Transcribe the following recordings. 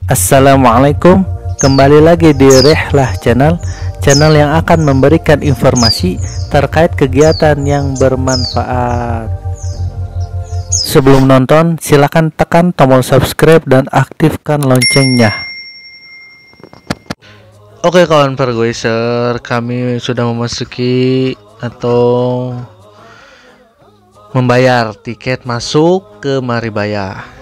Assalamualaikum, kembali lagi di Rehlah Channel yang akan memberikan informasi terkait kegiatan yang bermanfaat. Sebelum nonton, silakan tekan tombol subscribe dan aktifkan loncengnya. Oke kawan pergoiser, kami sudah memasuki atau membayar tiket masuk ke Maribaya.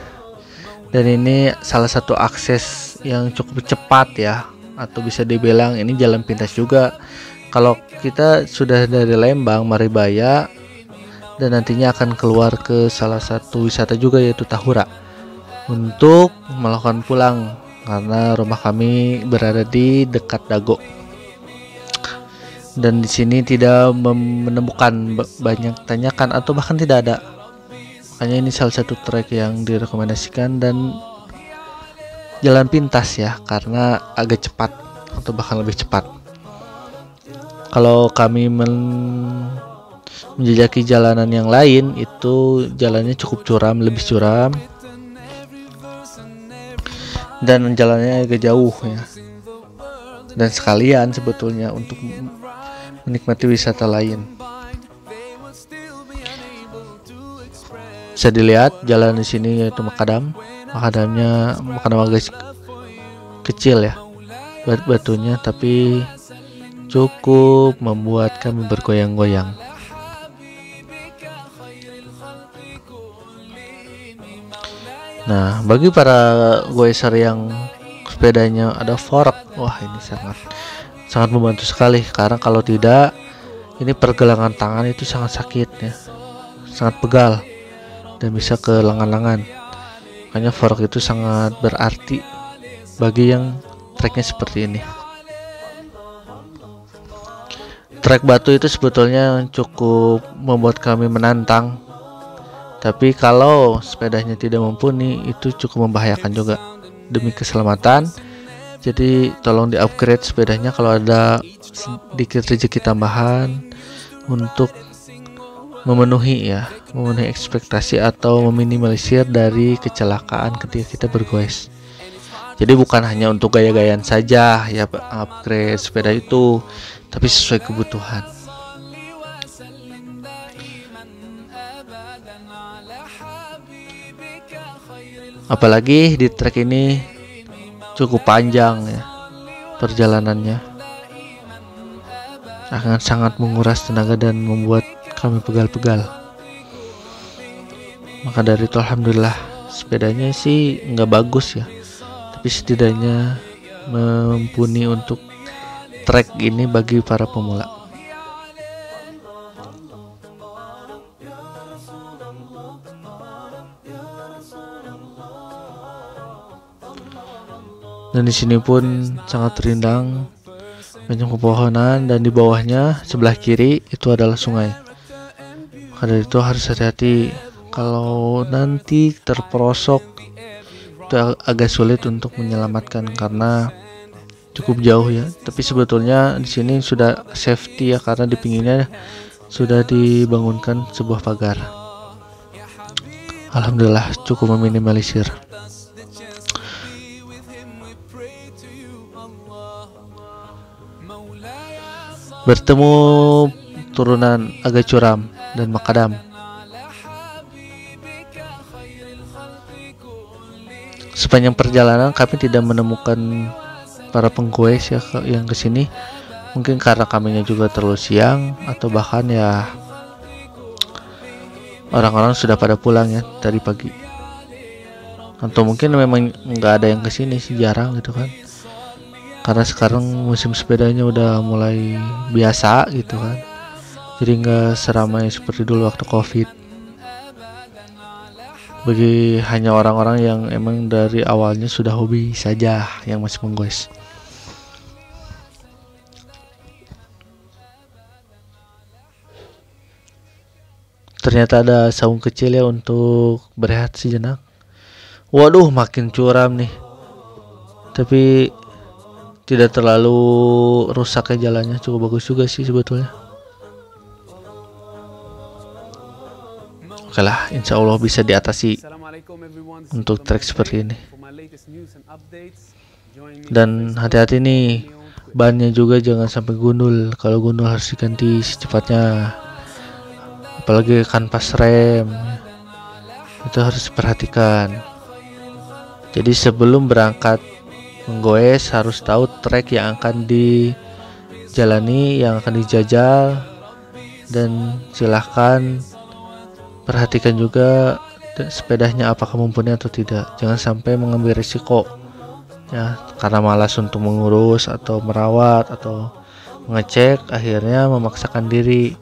Dan ini salah satu akses yang cukup cepat ya, atau bisa dibilang ini jalan pintas juga. Kalau kita sudah dari Lembang, Maribaya, dan nantinya akan keluar ke salah satu wisata juga yaitu Tahura untuk melakukan pulang, karena rumah kami berada di dekat Dago. Dan di sini tidak menemukan banyak tanyakan atau bahkan tidak ada. Makanya ini salah satu trek yang direkomendasikan dan jalan pintas ya, karena agak cepat atau bahkan lebih cepat. Kalau kami menjajaki jalanan yang lain, itu jalannya cukup curam, lebih curam, dan jalannya agak jauh ya. Dan sekalian sebetulnya untuk menikmati wisata lain. Bisa dilihat jalan di sini yaitu makadamnya makadam agak kecil ya batunya, tapi cukup membuat kami bergoyang-goyang. Nah, bagi para goiser yang sepedanya ada fork, wah ini sangat membantu sekali, karena kalau tidak ini pergelangan tangan itu sangat sakit ya, sangat pegal dan bisa ke lengan-lengan. Makanya fork itu sangat berarti bagi yang treknya seperti ini. Trek batu itu sebetulnya cukup membuat kami menantang, tapi kalau sepedanya tidak mumpuni itu cukup membahayakan juga demi keselamatan. Jadi tolong di upgrade sepedanya kalau ada sedikit rezeki tambahan untuk memenuhi ekspektasi atau meminimalisir dari kecelakaan ketika kita bergoes. Jadi bukan hanya untuk gaya-gayaan saja ya upgrade sepeda itu, tapi sesuai kebutuhan. Apalagi di trek ini cukup panjang ya perjalanannya, akan sangat menguras tenaga dan membuat kami pegal-pegal. Maka dari itu alhamdulillah sepedanya sih nggak bagus ya, tapi setidaknya mumpuni untuk trek ini bagi para pemula. Dan di sini pun sangat rindang, banyak pepohonan, dan di bawahnya sebelah kiri itu adalah sungai. Maka dari itu harus hati-hati, kalau nanti terperosok itu agak sulit untuk menyelamatkan karena cukup jauh ya. Tapi sebetulnya di sini sudah safety ya, karena di pinggirnya sudah dibangunkan sebuah pagar. Alhamdulillah cukup meminimalisir. Bertemu turunan agak curam dan makadam. Sepanjang perjalanan kami tidak menemukan para penggoes ya yang kesini. Mungkin karena kaminya juga terlalu siang, atau bahkan ya orang-orang sudah pada pulang ya dari pagi. Atau mungkin memang nggak ada yang kesini sih, jarang gitu kan. Karena sekarang musim sepedanya udah mulai biasa gitu kan, jadi nggak seramai seperti dulu waktu COVID. Bagi hanya orang-orang yang emang dari awalnya sudah hobi saja yang masih menggoes. Ternyata ada saung kecil ya untuk berehat sejenak. Waduh, makin curam nih, tapi tidak terlalu rusak ya jalannya, cukup bagus juga sih sebetulnya. Oke lah, insya Allah bisa diatasi untuk trek seperti ini. Dan hati-hati nih, bannya juga jangan sampai gundul. Kalau gundul harus diganti secepatnya, apalagi kanvas rem itu harus diperhatikan. Jadi sebelum berangkat menggoes harus tahu trek yang akan dijalani, yang akan dijajal, dan silahkan perhatikan juga sepedanya apakah mumpuni atau tidak. Jangan sampai mengambil risiko ya, karena malas untuk mengurus atau merawat atau mengecek, akhirnya memaksakan diri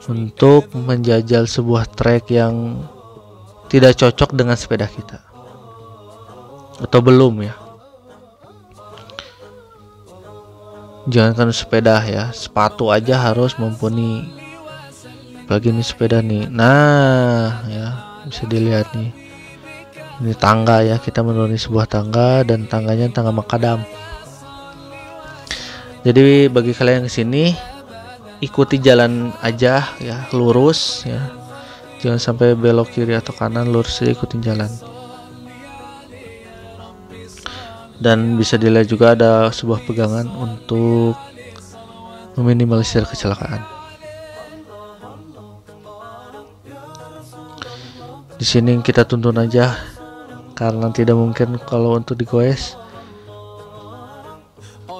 untuk menjajal sebuah trek yang tidak cocok dengan sepeda kita atau belum ya. Jangankan sepeda ya, sepatu aja harus mumpuni, apalagi ini sepeda nih. Nah ya, bisa dilihat nih, ini tangga ya, kita menuruni sebuah tangga dan tangganya tangga makadam. Jadi bagi kalian yang kesini, ikuti jalan aja ya, lurus ya, jangan sampai belok kiri atau kanan, lurus aja, ikutin jalan. Dan bisa dilihat juga ada sebuah pegangan untuk meminimalisir kecelakaan. Di sini kita tuntun aja, karena tidak mungkin kalau untuk digoes.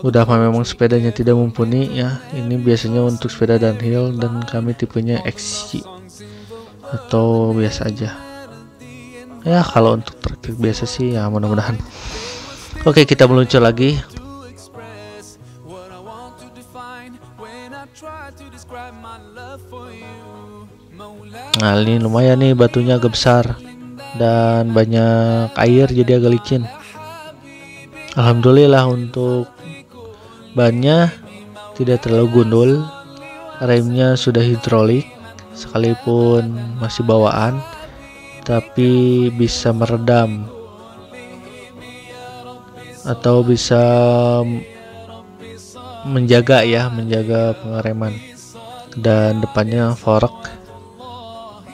Udah memang sepedanya tidak mumpuni ya. Ini biasanya untuk sepeda downhill dan kami tipenya XC atau biasa aja. Ya kalau untuk trek biasa sih ya mudah-mudahan. Oke, kita meluncur lagi. Nah ini lumayan nih, batunya agak besar dan banyak air jadi agak licin. Alhamdulillah untuk bannya tidak terlalu gundul, remnya sudah hidrolik, sekalipun masih bawaan tapi bisa meredam atau bisa menjaga pengereman. Dan depannya fork,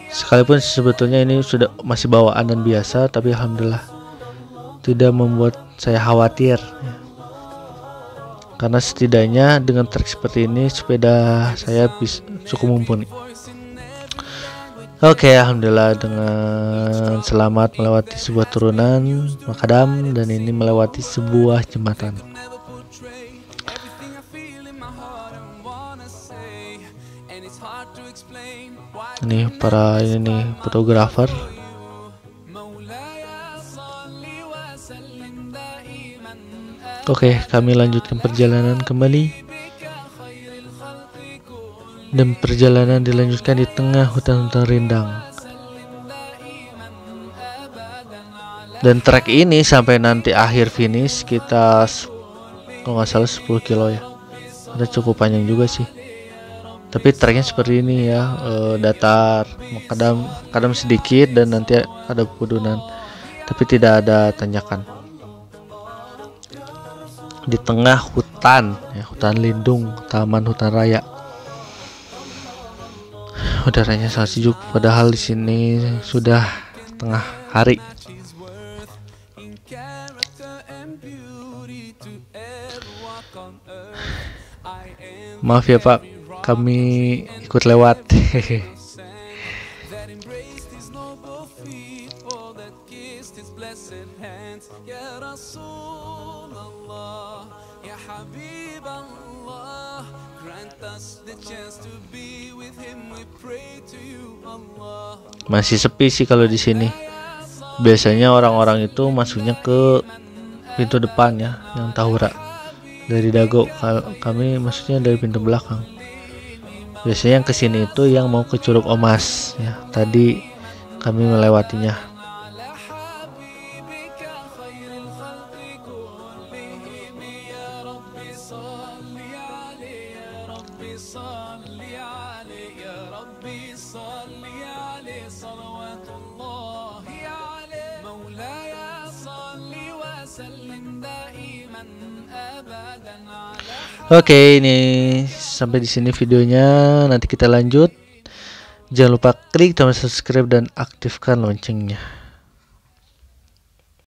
sekalipun sebetulnya ini sudah masih bawaan dan biasa, tapi alhamdulillah tidak membuat saya khawatir ya. Karena setidaknya dengan trek seperti ini sepeda saya bisa cukup mumpuni. Oke, alhamdulillah dengan selamat melewati sebuah turunan makadam, dan ini melewati sebuah jembatan. Ini para fotografer. Oke, kami lanjutkan perjalanan kembali. Dan perjalanan dilanjutkan di tengah hutan-hutan rindang. Dan trek ini sampai nanti akhir finish kita kalau nggak salah 10 kilo ya. Ada cukup panjang juga sih. Tapi treknya seperti ini ya, datar, kadang sedikit dan nanti ada pegunungan, tapi tidak ada tanjakan. Di tengah hutan ya, hutan lindung, taman hutan raya. Udaranya sangat sejuk, padahal di sini sudah tengah hari. Maaf ya Pak, kami ikut lewat. Masih sepi sih kalau di sini. Biasanya orang-orang itu masuknya ke pintu depan ya, yang Tahura. Dari Dago, kami maksudnya dari pintu belakang. Biasanya yang kesini itu yang mau ke Curug Omas ya. Tadi kami melewatinya. Oke, ini sampai di sini videonya. Nanti kita lanjut. Jangan lupa klik tombol subscribe dan aktifkan loncengnya.